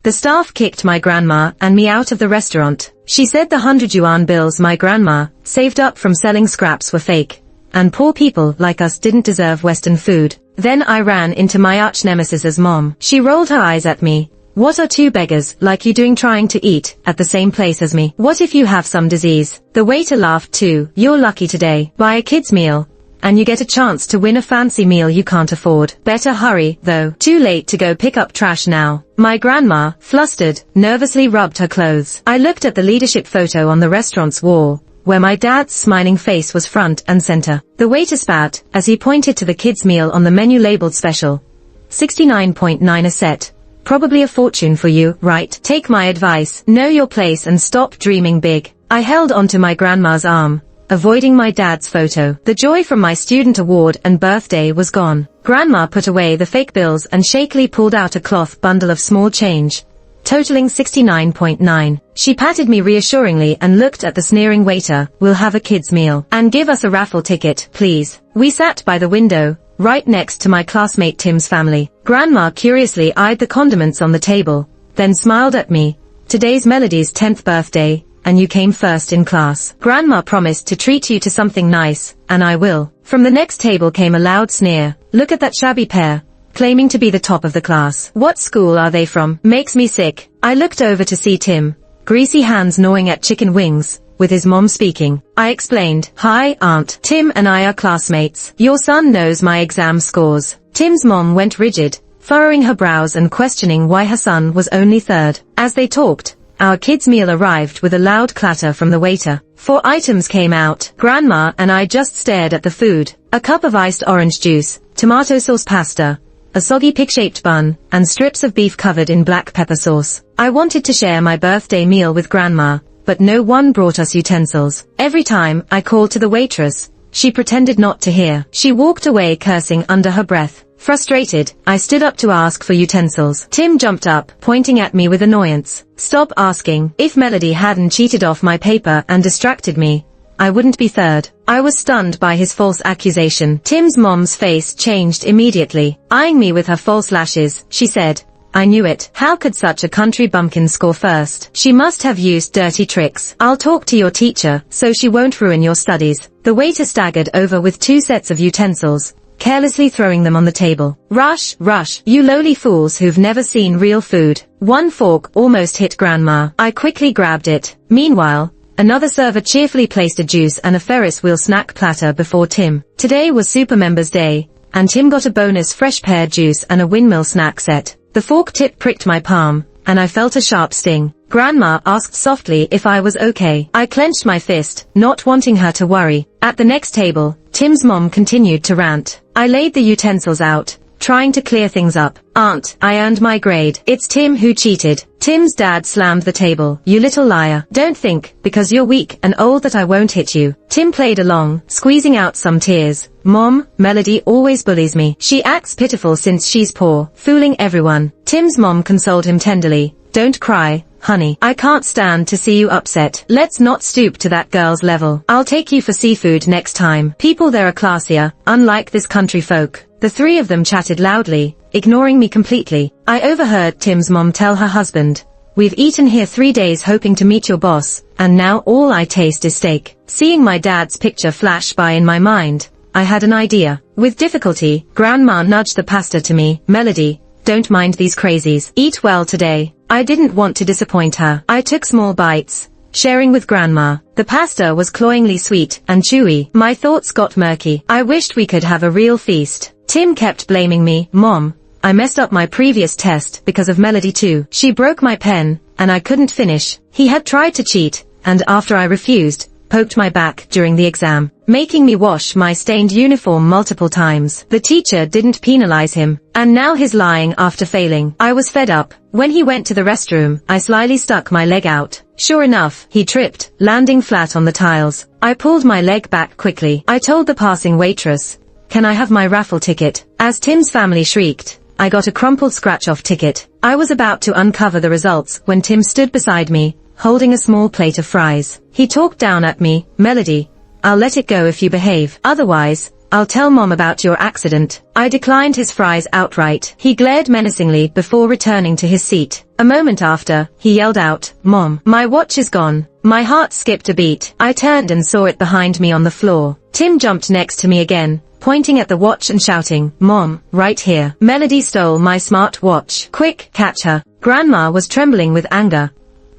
The staff kicked my grandma and me out of the restaurant. She said the 100 yuan bills my grandma saved up from selling scraps were fake, and poor people like us didn't deserve Western food. Then I ran into my arch-nemesis's mom. She rolled her eyes at me. What are two beggars like you doing trying to eat at the same place as me? What if you have some disease? The waiter laughed too. You're lucky today. Buy a kid's meal, and you get a chance to win a fancy meal you can't afford. Better hurry, though. Too late to go pick up trash now. My grandma, flustered, nervously rubbed her clothes. I looked at the leadership photo on the restaurant's wall, where my dad's smiling face was front and center. The waiter spat as he pointed to the kids' meal on the menu labeled special. 69.9 a set. Probably a fortune for you, right? Take my advice, know your place and stop dreaming big. I held onto my grandma's arm, avoiding my dad's photo. The joy from my student award and birthday was gone. Grandma put away the fake bills and shakily pulled out a cloth bundle of small change, totaling 69.9. She patted me reassuringly and looked at the sneering waiter. We'll have a kid's meal. And give us a raffle ticket, please. We sat by the window, right next to my classmate Tim's family. Grandma curiously eyed the condiments on the table, then smiled at me. Today's Melody's 10th birthday, and you came first in class. Grandma promised to treat you to something nice, and I will. From the next table came a loud sneer. Look at that shabby pair, claiming to be the top of the class. What school are they from? Makes me sick. I looked over to see Tim, greasy hands gnawing at chicken wings, with his mom speaking. I explained, Hi, Aunt. Tim and I are classmates. Your son knows my exam scores. Tim's mom went rigid, furrowing her brows and questioning why her son was only third. As they talked, our kids' meal arrived with a loud clatter from the waiter. 4 items came out. Grandma and I just stared at the food. A cup of iced orange juice, tomato sauce pasta, a soggy pig-shaped bun, and strips of beef covered in black pepper sauce. I wanted to share my birthday meal with Grandma, but no one brought us utensils. Every time I called to the waitress, she pretended not to hear. She walked away cursing under her breath. Frustrated, I stood up to ask for utensils. Tim jumped up, pointing at me with annoyance. Stop asking. If Melody hadn't cheated off my paper and distracted me, I wouldn't be third. I was stunned by his false accusation. Tim's mom's face changed immediately. Eyeing me with her false lashes, she said, I knew it. How could such a country bumpkin score first? She must have used dirty tricks. I'll talk to your teacher, so she won't ruin your studies. The waiter staggered over with 2 sets of utensils, carelessly throwing them on the table. Rush, rush, you lowly fools who've never seen real food. 1 fork almost hit Grandma. I quickly grabbed it. Meanwhile, another server cheerfully placed a juice and a Ferris wheel snack platter before Tim. Today was Super Members Day, and Tim got a bonus fresh pear juice and a windmill snack set. The fork tip pricked my palm, and I felt a sharp sting. Grandma asked softly if I was okay. I clenched my fist, not wanting her to worry. At the next table, Tim's mom continued to rant. I laid the utensils out, trying to clear things up. Aunt, I earned my grade. It's Tim who cheated. Tim's dad slammed the table. You little liar. Don't think, because you're weak and old, that I won't hit you. Tim played along, squeezing out some tears. Mom, Melody always bullies me. She acts pitiful since she's poor, fooling everyone. Tim's mom consoled him tenderly. Don't cry, honey. I can't stand to see you upset. Let's not stoop to that girl's level. I'll take you for seafood next time. People there are classier, unlike this country folk. The 3 of them chatted loudly, ignoring me completely. I overheard Tim's mom tell her husband, We've eaten here 3 days hoping to meet your boss, and now all I taste is steak. Seeing my dad's picture flash by in my mind, I had an idea. With difficulty, Grandma nudged the pasta to me. Melody, don't mind these crazies. Eat well today. I didn't want to disappoint her. I took small bites, sharing with Grandma. The pasta was cloyingly sweet and chewy. My thoughts got murky. I wished we could have a real feast. Tim kept blaming me. Mom, I messed up my previous test because of Melody too. She broke my pen, and I couldn't finish. He had tried to cheat, and after I refused, poked my back during the exam, making me wash my stained uniform multiple times. The teacher didn't penalize him, and now he's lying after failing. I was fed up. When he went to the restroom, I slyly stuck my leg out. Sure enough, he tripped, landing flat on the tiles. I pulled my leg back quickly. I told the passing waitress, Can I have my raffle ticket? As Tim's family shrieked, I got a crumpled scratch-off ticket. I was about to uncover the results when Tim stood beside me, holding a small plate of fries. He talked down at me. Melody, I'll let it go if you behave. Otherwise, I'll tell Mom about your accident. I declined his fries outright. He glared menacingly before returning to his seat. A moment after, he yelled out, "Mom, my watch is gone." My heart skipped a beat. I turned and saw it behind me on the floor. Tim jumped next to me again, pointing at the watch and shouting, "Mom, right here. Melody stole my smart watch. Quick, catch her." Grandma was trembling with anger.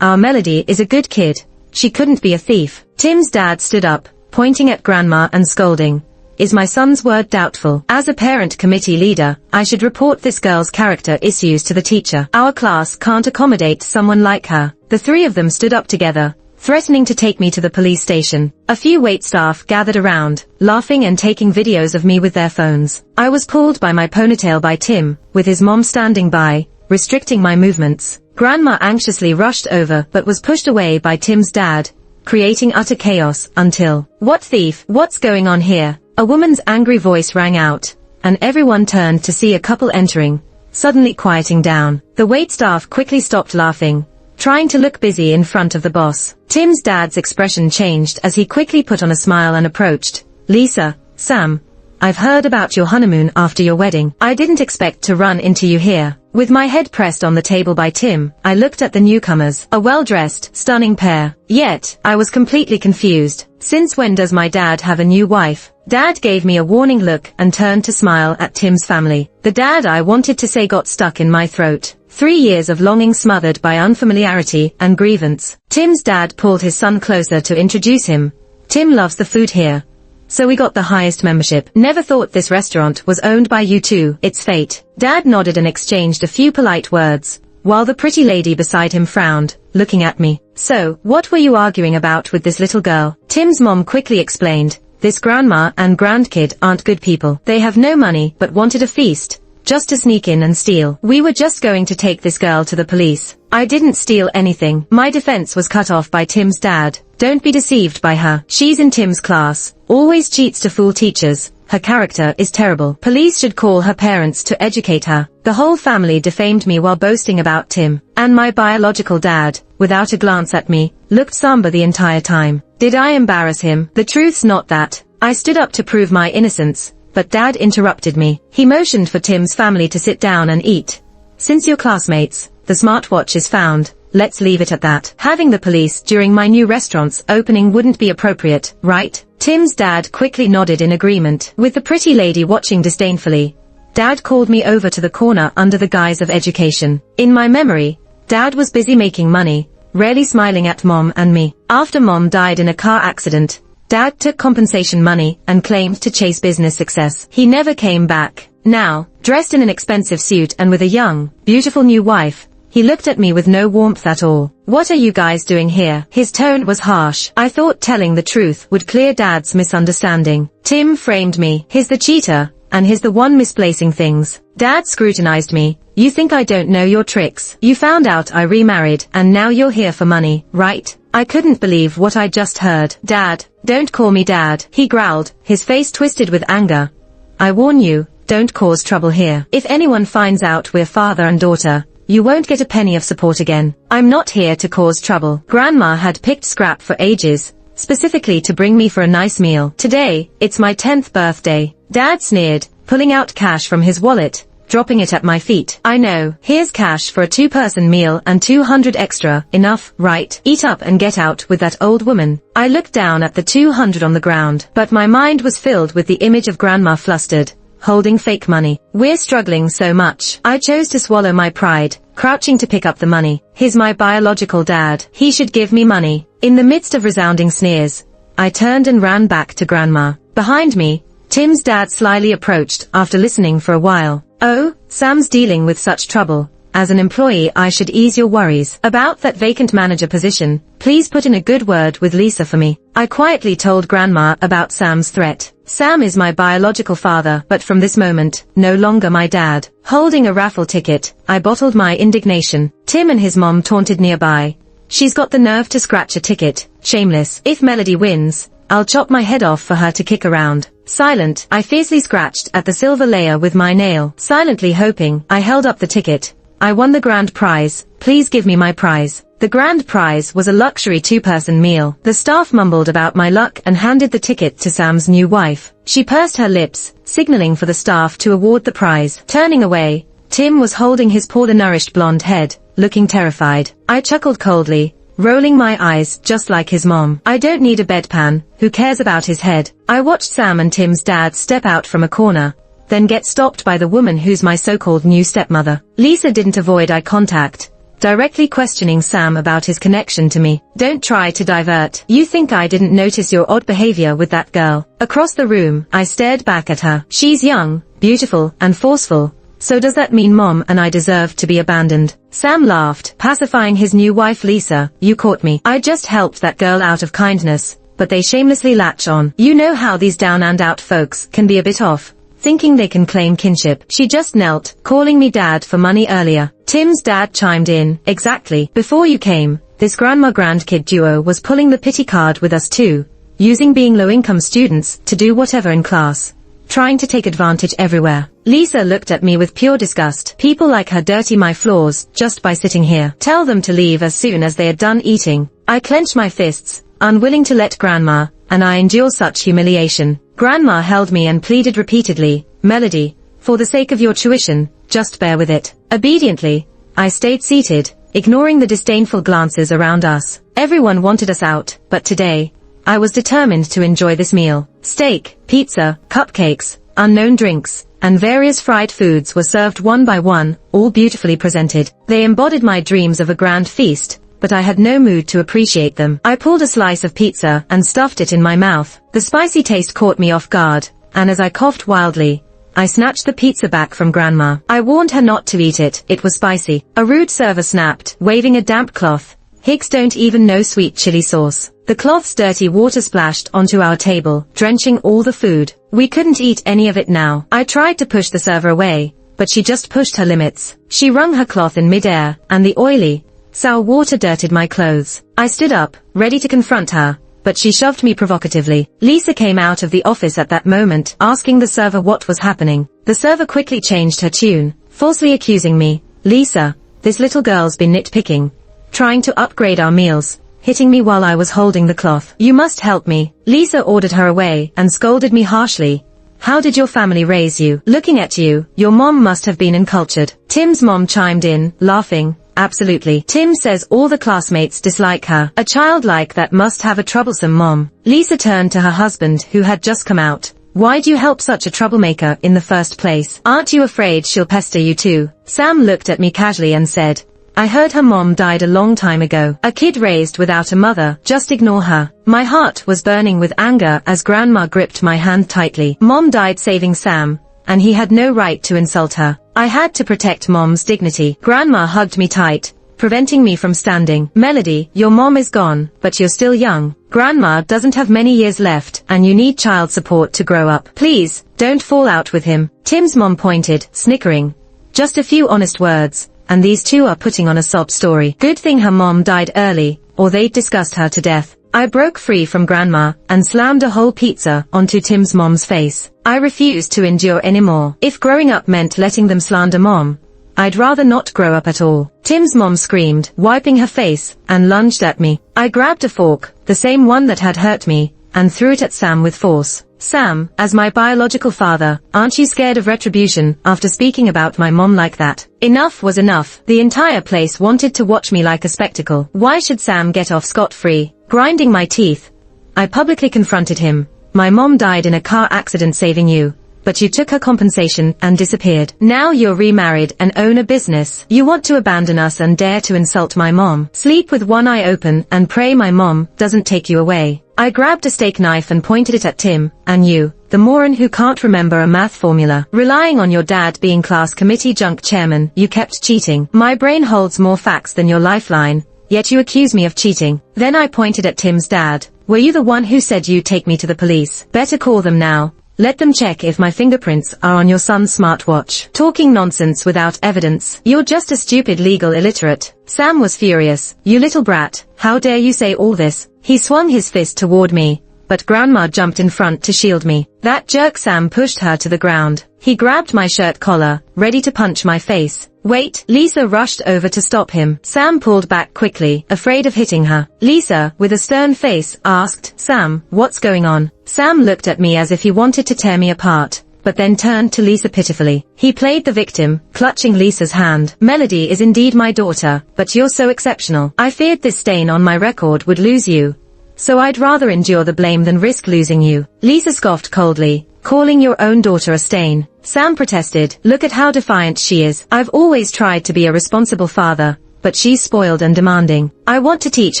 "Our Melody is a good kid. She couldn't be a thief." Tim's dad stood up, pointing at Grandma and scolding, "Is my son's word doubtful? As a parent committee leader, I should report this girl's character issues to the teacher. Our class can't accommodate someone like her." The three of them stood up together, threatening to take me to the police station. A few waitstaff gathered around, laughing and taking videos of me with their phones. I was pulled by my ponytail by Tim, with his mom standing by, restricting my movements. Grandma anxiously rushed over but was pushed away by Tim's dad, creating utter chaos until, "What thief? What's going on here?" A woman's angry voice rang out, and everyone turned to see a couple entering, suddenly quieting down. The waitstaff quickly stopped laughing, trying to look busy in front of the boss. Tim's dad's expression changed as he quickly put on a smile and approached. "Lisa, Sam, I've heard about your honeymoon after your wedding. I didn't expect to run into you here." With my head pressed on the table by Tim, I looked at the newcomers, a well-dressed, stunning pair. Yet, I was completely confused. Since when does my dad have a new wife? Dad gave me a warning look and turned to smile at Tim's family. The dad I wanted to say got stuck in my throat. 3 years of longing smothered by unfamiliarity and grievance. Tim's dad pulled his son closer to introduce him. "Tim loves the food here. So we got the highest membership. Never thought this restaurant was owned by you two. It's fate." Dad nodded and exchanged a few polite words, while the pretty lady beside him frowned, looking at me. "So, what were you arguing about with this little girl?" Tim's mom quickly explained, "This grandma and grandkid aren't good people. They have no money but wanted a feast, just to sneak in and steal. We were just going to take this girl to the police. I didn't steal anything." My defense was cut off by Tim's dad. "Don't be deceived by her. She's in Tim's class, always cheats to fool teachers. Her character is terrible. Police should call her parents to educate her." The whole family defamed me while boasting about Tim, and my biological dad, without a glance at me, looked somber the entire time. Did I embarrass him? The truth's not that. I stood up to prove my innocence, but Dad interrupted me. He motioned for Tim's family to sit down and eat. "Since you're classmates, the smartwatch is found. Let's leave it at that. Having the police during my new restaurant's opening wouldn't be appropriate, right?" Tim's dad quickly nodded in agreement, with the pretty lady watching disdainfully. Dad called me over to the corner under the guise of education. In my memory, Dad was busy making money, rarely smiling at Mom and me. After Mom died in a car accident, Dad took compensation money and claimed to chase business success. He never came back. Now, dressed in an expensive suit and with a young, beautiful new wife, he looked at me with no warmth at all. "What are you guys doing here?" His tone was harsh. I thought telling the truth would clear Dad's misunderstanding. Tim framed me. "He's the cheater, and he's the one misplacing things." Dad scrutinized me. "You think I don't know your tricks? You found out I remarried, and now you're here for money, right?" I couldn't believe what I just heard. "Dad, don't call me Dad," he growled, his face twisted with anger. "I warn you, don't cause trouble here. If anyone finds out we're father and daughter, you won't get a penny of support again. I'm not here to cause trouble." Grandma had picked scrap for ages, specifically to bring me for a nice meal. "Today, it's my 10th birthday." Dad sneered, pulling out cash from his wallet, dropping it at my feet. "I know. Here's cash for a 2-person meal and 200 extra. Enough, right? Eat up and get out with that old woman." I looked down at the 200 on the ground, but my mind was filled with the image of Grandma flustered, holding fake money. "We're struggling so much." I chose to swallow my pride, crouching to pick up the money. "He's my biological dad. He should give me money." In the midst of resounding sneers, I turned and ran back to Grandma. Behind me, Tim's dad slyly approached after listening for a while. "Oh, Sam's dealing with such trouble. As an employee I should ease your worries. About that vacant manager position, please put in a good word with Lisa for me." I quietly told Grandma about Sam's threat. "Sam is my biological father, but from this moment, no longer my dad." Holding a raffle ticket, I bottled my indignation. Tim and his mom taunted nearby. "She's got the nerve to scratch a ticket. Shameless. If Melody wins, I'll chop my head off for her to kick around." Silent, I fiercely scratched at the silver layer with my nail, silently hoping. I held up the ticket. "I won the grand prize. Please give me my prize." The grand prize was a luxury 2-person meal. The staff mumbled about my luck and handed the ticket to Sam's new wife. She pursed her lips, signaling for the staff to award the prize. Turning away, Tim was holding his poorly nourished blonde head, looking terrified. I chuckled coldly, rolling my eyes just like his mom. I don't need a bedpan, who cares about his head? I watched Sam and Tim's dad step out from a corner, then get stopped by the woman who's my so-called new stepmother. Lisa didn't avoid eye contact, directly questioning Sam about his connection to me. Don't try to divert. You think I didn't notice your odd behavior with that girl? Across the room, I stared back at her. She's young, beautiful, and forceful. So does that mean Mom and I deserve to be abandoned? Sam laughed, pacifying his new wife Lisa. You caught me. I just helped that girl out of kindness, but they shamelessly latch on. You know how these down and out folks can be a bit off, thinking they can claim kinship. She just knelt, calling me dad for money earlier. Tim's dad chimed in. Exactly. Before you came, this grandma-grandkid duo was pulling the pity card with us too, using being low-income students to do whatever in class, trying to take advantage everywhere. Lisa looked at me with pure disgust. People like her dirty my floors just by sitting here. Tell them to leave as soon as they are done eating. I clenched my fists, unwilling to let Grandma and I endure such humiliation. Grandma held me and pleaded repeatedly, Melody, for the sake of your tuition, just bear with it. Obediently, I stayed seated, ignoring the disdainful glances around us. Everyone wanted us out, but today, I was determined to enjoy this meal. Steak, pizza, cupcakes, unknown drinks, and various fried foods were served one by one, all beautifully presented. They embodied my dreams of a grand feast, but I had no mood to appreciate them. I pulled a slice of pizza and stuffed it in my mouth. The spicy taste caught me off guard, and as I coughed wildly, I snatched the pizza back from Grandma. I warned her not to eat it. It was spicy. A rude server snapped, waving a damp cloth. Hicks don't even know sweet chili sauce. The cloth's dirty water splashed onto our table, drenching all the food. We couldn't eat any of it now. I tried to push the server away, but she just pushed her limits. She wrung her cloth in midair, and the oily, sour water dirted my clothes. I stood up, ready to confront her, but she shoved me provocatively. Lisa came out of the office at that moment, asking the server what was happening. The server quickly changed her tune, falsely accusing me. Lisa, this little girl's been nitpicking, trying to upgrade our meals, hitting me while I was holding the cloth. You must help me. Lisa ordered her away and scolded me harshly. How did your family raise you? Looking at you, your mom must have been uncultured. Tim's mom chimed in, laughing. Absolutely. Tim says all the classmates dislike her. A child like that must have a troublesome mom. Lisa turned to her husband who had just come out. Why'd you help such a troublemaker in the first place? Aren't you afraid she'll pester you too? Sam looked at me casually and said, I heard her mom died a long time ago. A kid raised without a mother, just ignore her. My heart was burning with anger as Grandma gripped my hand tightly. Mom died saving Sam, and he had no right to insult her. I had to protect Mom's dignity. Grandma hugged me tight, preventing me from standing. Melody, your mom is gone, but you're still young. Grandma doesn't have many years left, and you need child support to grow up. Please, don't fall out with him. Tim's mom pointed, snickering. Just a few honest words, and these two are putting on a sob story. Good thing her mom died early, or they'd disgust her to death. I broke free from Grandma and slammed a whole pizza onto Tim's mom's face. I refused to endure anymore. If growing up meant letting them slander Mom, I'd rather not grow up at all. Tim's mom screamed, wiping her face, and lunged at me. I grabbed a fork, the same one that had hurt me, and threw it at Sam with force. Sam, as my biological father, aren't you scared of retribution after speaking about my mom like that? Enough was enough. The entire place wanted to watch me like a spectacle. Why should Sam get off scot-free? Grinding my teeth, I publicly confronted him. My mom died in a car accident saving you, but you took her compensation and disappeared. Now you're remarried and own a business. You want to abandon us and dare to insult my mom. Sleep with one eye open and pray my mom doesn't take you away. I grabbed a steak knife and pointed it at Tim, and you, the moron who can't remember a math formula. Relying on your dad being class committee junk chairman, you kept cheating. My brain holds more facts than your lifeline, yet you accuse me of cheating. Then I pointed at Tim's dad. Were you the one who said you'd take me to the police? Better call them now. Let them check if my fingerprints are on your son's smartwatch. Talking nonsense without evidence. You're just a stupid legal illiterate. Sam was furious. You little brat, how dare you say all this? He swung his fist toward me, but Grandma jumped in front to shield me. That jerk Sam pushed her to the ground. He grabbed my shirt collar, ready to punch my face. Wait, Lisa rushed over to stop him. Sam pulled back quickly, afraid of hitting her. Lisa, with a stern face, asked, Sam, what's going on? Sam looked at me as if he wanted to tear me apart, but then turned to Lisa pitifully. He played the victim, clutching Lisa's hand. Melody is indeed my daughter, but you're so exceptional. I feared this stain on my record would lose you. So I'd rather endure the blame than risk losing you. Lisa scoffed coldly, calling your own daughter a stain. Sam protested, look at how defiant she is. I've always tried to be a responsible father, but she's spoiled and demanding. I want to teach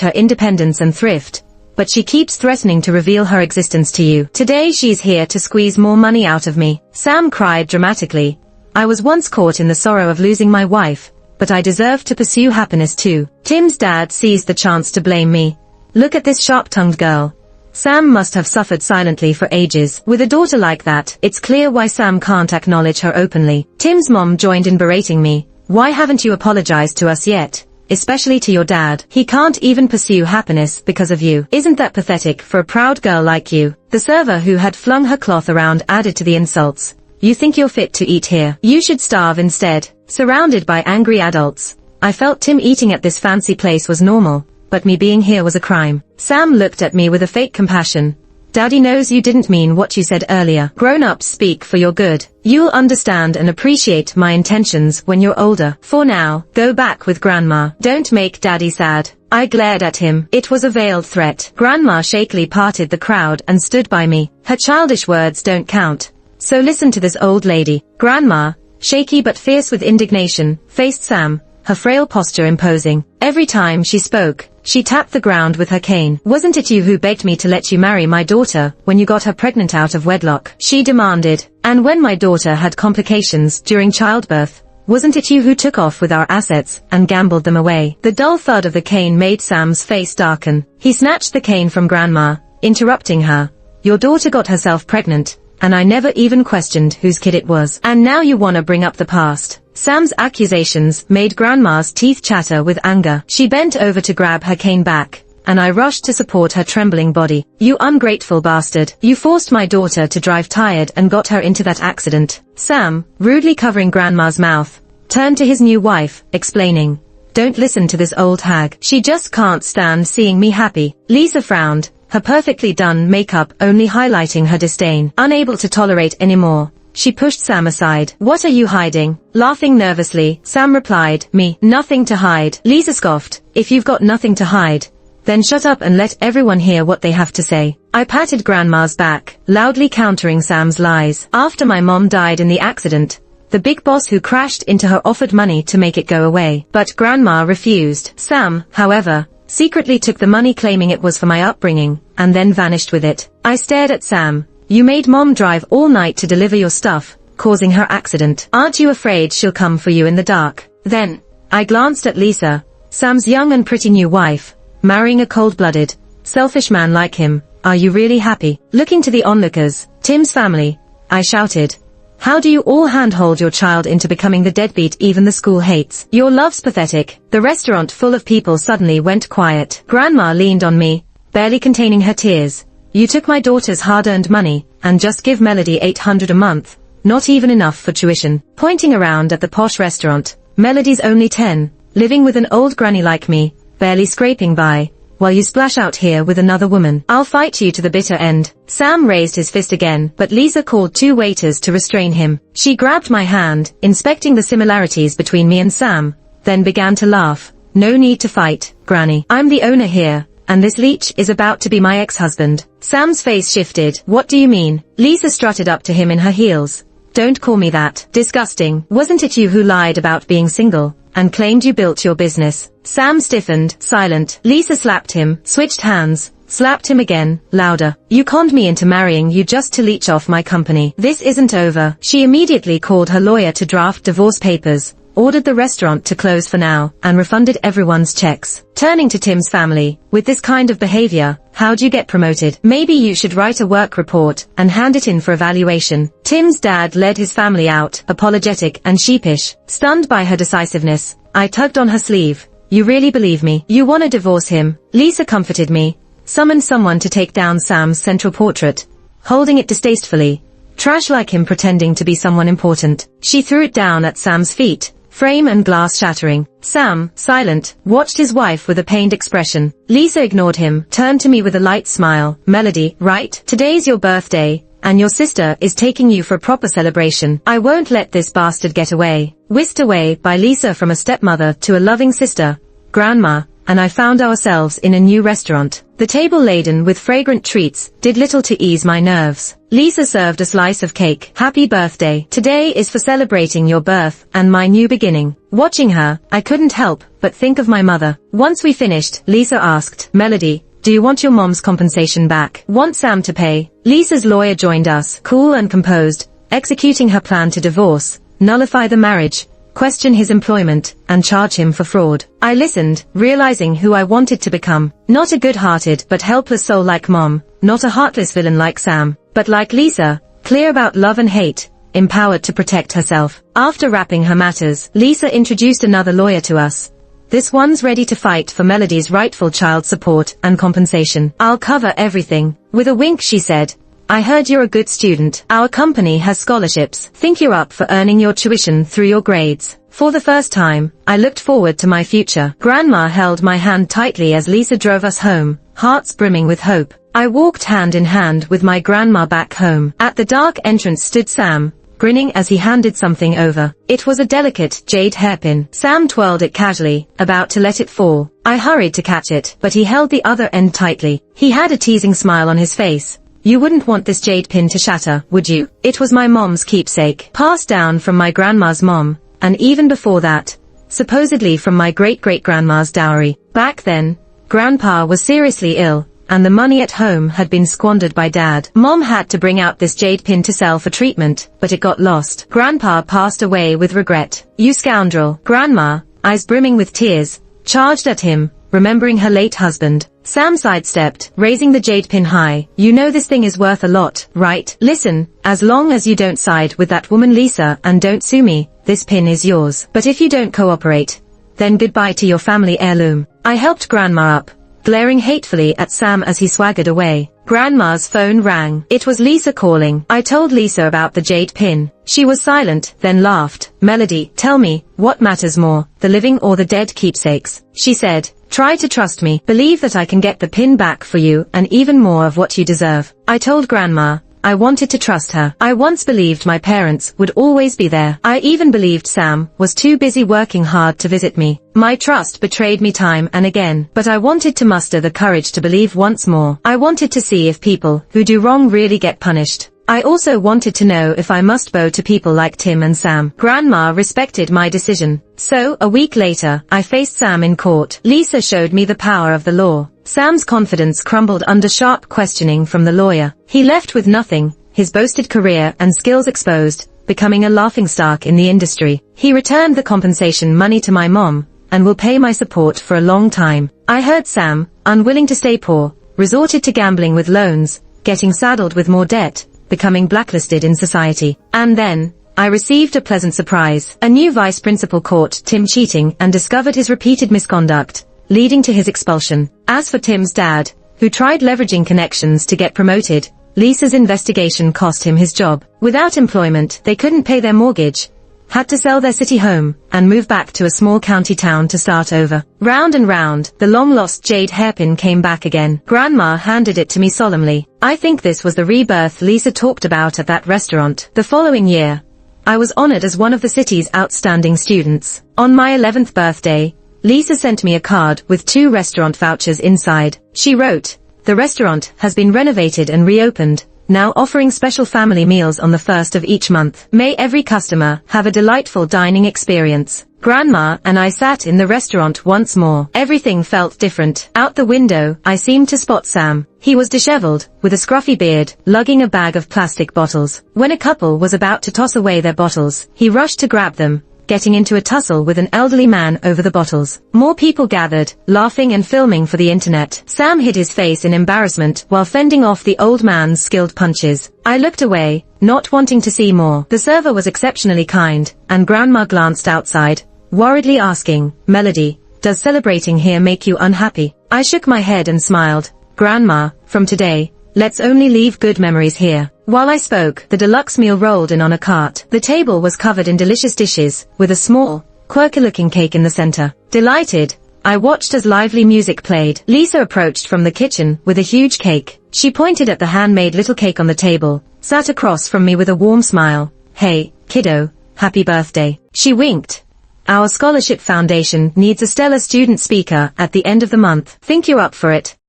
her independence and thrift, but she keeps threatening to reveal her existence to you. Today she's here to squeeze more money out of me. Sam cried dramatically. I was once caught in the sorrow of losing my wife, but I deserve to pursue happiness too. Tim's dad seized the chance to blame me. Look at this sharp-tongued girl. Sam must have suffered silently for ages. With a daughter like that, it's clear why Sam can't acknowledge her openly. Tim's mom joined in berating me. Why haven't you apologized to us yet? Especially to your dad. He can't even pursue happiness because of you. Isn't that pathetic for a proud girl like you? The server who had flung her cloth around added to the insults. You think you're fit to eat here? You should starve instead. Surrounded by angry adults, I felt Tim eating at this fancy place was normal, but me being here was a crime. Sam looked at me with a fake compassion. Daddy knows you didn't mean what you said earlier. Grown-ups speak for your good. You'll understand and appreciate my intentions when you're older. For now, go back with Grandma. Don't make Daddy sad. I glared at him. It was a veiled threat. Grandma shakily parted the crowd and stood by me. Her childish words don't count. So listen to this old lady. Grandma, shaky but fierce with indignation, faced Sam, her frail posture imposing. Every time she spoke, she tapped the ground with her cane. Wasn't it you who begged me to let you marry my daughter when you got her pregnant out of wedlock? She demanded. And when my daughter had complications during childbirth, wasn't it you who took off with our assets and gambled them away? The dull thud of the cane made Sam's face darken. He snatched the cane from Grandma, interrupting her. Your daughter got herself pregnant, and I never even questioned whose kid it was. And now you wanna bring up the past. Sam's accusations made Grandma's teeth chatter with anger. She bent over to grab her cane back, and I rushed to support her trembling body. You ungrateful bastard. You forced my daughter to drive tired and got her into that accident. Sam, rudely covering Grandma's mouth, turned to his new wife, explaining. Don't listen to this old hag. She just can't stand seeing me happy. Lisa frowned, her perfectly done makeup only highlighting her disdain. Unable to tolerate anymore, she pushed Sam aside. What are you hiding? Laughing nervously, Sam replied, me. Nothing to hide. Lisa scoffed. If you've got nothing to hide, then shut up and let everyone hear what they have to say. I patted Grandma's back, loudly countering Sam's lies. After my mom died in the accident, the big boss who crashed into her offered money to make it go away. But Grandma refused. Sam, however, secretly took the money claiming it was for my upbringing, and then vanished with it. I stared at Sam. You made Mom drive all night to deliver your stuff, causing her accident. Aren't you afraid she'll come for you in the dark? Then, I glanced at Lisa, Sam's young and pretty new wife, marrying a cold-blooded, selfish man like him. Are you really happy? Looking to the onlookers, Tim's family, I shouted. How do you all handhold your child into becoming the deadbeat even the school hates? Your love's pathetic. The restaurant full of people suddenly went quiet. Grandma leaned on me, barely containing her tears. You took my daughter's hard-earned money, and just give Melody $800 a month, not even enough for tuition. Pointing around at the posh restaurant, Melody's only 10, living with an old granny like me, barely scraping by, while you splash out here with another woman. I'll fight you to the bitter end. Sam raised his fist again, but Lisa called 2 waiters to restrain him. She grabbed my hand, inspecting the similarities between me and Sam, then began to laugh. No need to fight, Granny. I'm the owner here, and this leech is about to be my ex-husband. Sam's face shifted. What do you mean? Lisa strutted up to him in her heels. Don't call me that. Disgusting. Wasn't it you who lied about being single, and claimed you built your business? Sam stiffened, silent. Lisa slapped him, switched hands, slapped him again, louder. You conned me into marrying you just to leech off my company. This isn't over. She immediately called her lawyer to draft divorce papers, ordered the restaurant to close for now, and refunded everyone's checks. Turning to Tim's family, with this kind of behavior, how'd you get promoted? Maybe you should write a work report and hand it in for evaluation. Tim's dad led his family out, apologetic and sheepish. Stunned by her decisiveness, I tugged on her sleeve. You really believe me? You wanna divorce him? Lisa comforted me, summoned someone to take down Sam's central portrait, holding it distastefully. Trash like him pretending to be someone important. She threw it down at Sam's feet, frame and glass shattering. Sam, silent, watched his wife with a pained expression. Lisa ignored him, turned to me with a light smile. Melody, right? Today's your birthday. and your sister is taking you for a proper celebration. I won't let this bastard get away. Whisked away by Lisa from a stepmother to a loving sister, grandma, and I found ourselves in a new restaurant. The table laden with fragrant treats did little to ease my nerves. Lisa served a slice of cake. Happy birthday. Today is for celebrating your birth and my new beginning. Watching her, I couldn't help but think of my mother. Once we finished, Lisa asked, Melody, do you want your mom's compensation back? Want Sam to pay? Lisa's lawyer joined us, cool and composed, executing her plan to divorce, nullify the marriage, question his employment, and charge him for fraud. I listened, realizing who I wanted to become. Not a good-hearted but helpless soul like Mom, not a heartless villain like Sam, but like Lisa, clear about love and hate, empowered to protect herself. After wrapping her matters, Lisa introduced another lawyer to us. This one's ready to fight for Melody's rightful child support and compensation. I'll cover everything. With a wink she said, I heard you're a good student. Our company has scholarships. Think you're up for earning your tuition through your grades. For the first time, I looked forward to my future. Grandma held my hand tightly as Lisa drove us home, hearts brimming with hope. I walked hand in hand with my grandma back home. At the dark entrance stood Sam, grinning as he handed something over. It was a delicate jade hairpin. Sam twirled it casually, about to let it fall. I hurried to catch it, but he held the other end tightly. He had a teasing smile on his face. You wouldn't want this jade pin to shatter, would you? It was my mom's keepsake, passed down from my grandma's mom, and even before that, supposedly from my great-great-grandma's dowry. Back then, Grandpa was seriously ill, and the money at home had been squandered by Dad. Mom had to bring out this jade pin to sell for treatment, but it got lost. Grandpa passed away with regret. You scoundrel. Grandma, eyes brimming with tears, charged at him, remembering her late husband. Sam sidestepped, raising the jade pin high. You know this thing is worth a lot, right? Listen, as long as you don't side with that woman Lisa and don't sue me, this pin is yours. But if you don't cooperate, then goodbye to your family heirloom. I helped Grandma up, glaring hatefully at Sam as he swaggered away. Grandma's phone rang. It was Lisa calling. I told Lisa about the jade pin. She was silent, then laughed. Melody, tell me, what matters more, the living or the dead keepsakes? She said, try to trust me. Believe that I can get the pin back for you and even more of what you deserve. I told Grandma, I wanted to trust her. I once believed my parents would always be there. I even believed Sam was too busy working hard to visit me. My trust betrayed me time and again, but I wanted to muster the courage to believe once more. I wanted to see if people who do wrong really get punished. I also wanted to know if I must bow to people like Tim and Sam. Grandma respected my decision. So, a week later, I faced Sam in court. Lisa showed me the power of the law. Sam's confidence crumbled under sharp questioning from the lawyer. He left with nothing, his boasted career and skills exposed, becoming a laughingstock in the industry. He returned the compensation money to my mom, and will pay my support for a long time. I heard Sam, unwilling to stay poor, resorted to gambling with loans, getting saddled with more debt, becoming blacklisted in society. And then, I received a pleasant surprise. A new vice principal caught Tim cheating and discovered his repeated misconduct, leading to his expulsion. As for Tim's dad, who tried leveraging connections to get promoted, Lisa's investigation cost him his job. Without employment, they couldn't pay their mortgage, had to sell their city home, and move back to a small county town to start over. Round and round, the long-lost jade hairpin came back again. Grandma handed it to me solemnly. I think this was the rebirth Lisa talked about at that restaurant. The following year, I was honored as one of the city's outstanding students. On my 11th birthday, Lisa sent me a card with 2 restaurant vouchers inside. She wrote, the restaurant has been renovated and reopened, now offering special family meals on the 1st of each month. May every customer have a delightful dining experience. Grandma and I sat in the restaurant once more. Everything felt different. Out the window, I seemed to spot Sam. He was disheveled, with a scruffy beard, lugging a bag of plastic bottles. When a couple was about to toss away their bottles, he rushed to grab them, getting into a tussle with an elderly man over the bottles. More people gathered, laughing and filming for the internet. Sam hid his face in embarrassment while fending off the old man's skilled punches. I looked away, not wanting to see more. The server was exceptionally kind, and Grandma glanced outside, worriedly asking, Melody, does celebrating here make you unhappy? I shook my head and smiled. Grandma, from today, let's only leave good memories here. While I spoke, the deluxe meal rolled in on a cart. The table was covered in delicious dishes, with a small, quirky-looking cake in the center. Delighted, I watched as lively music played. Lisa approached from the kitchen with a huge cake. She pointed at the handmade little cake on the table, sat across from me with a warm smile. "Hey, kiddo, happy birthday." She winked. "Our scholarship foundation needs a stellar student speaker at the end of the month. Think you're up for it?"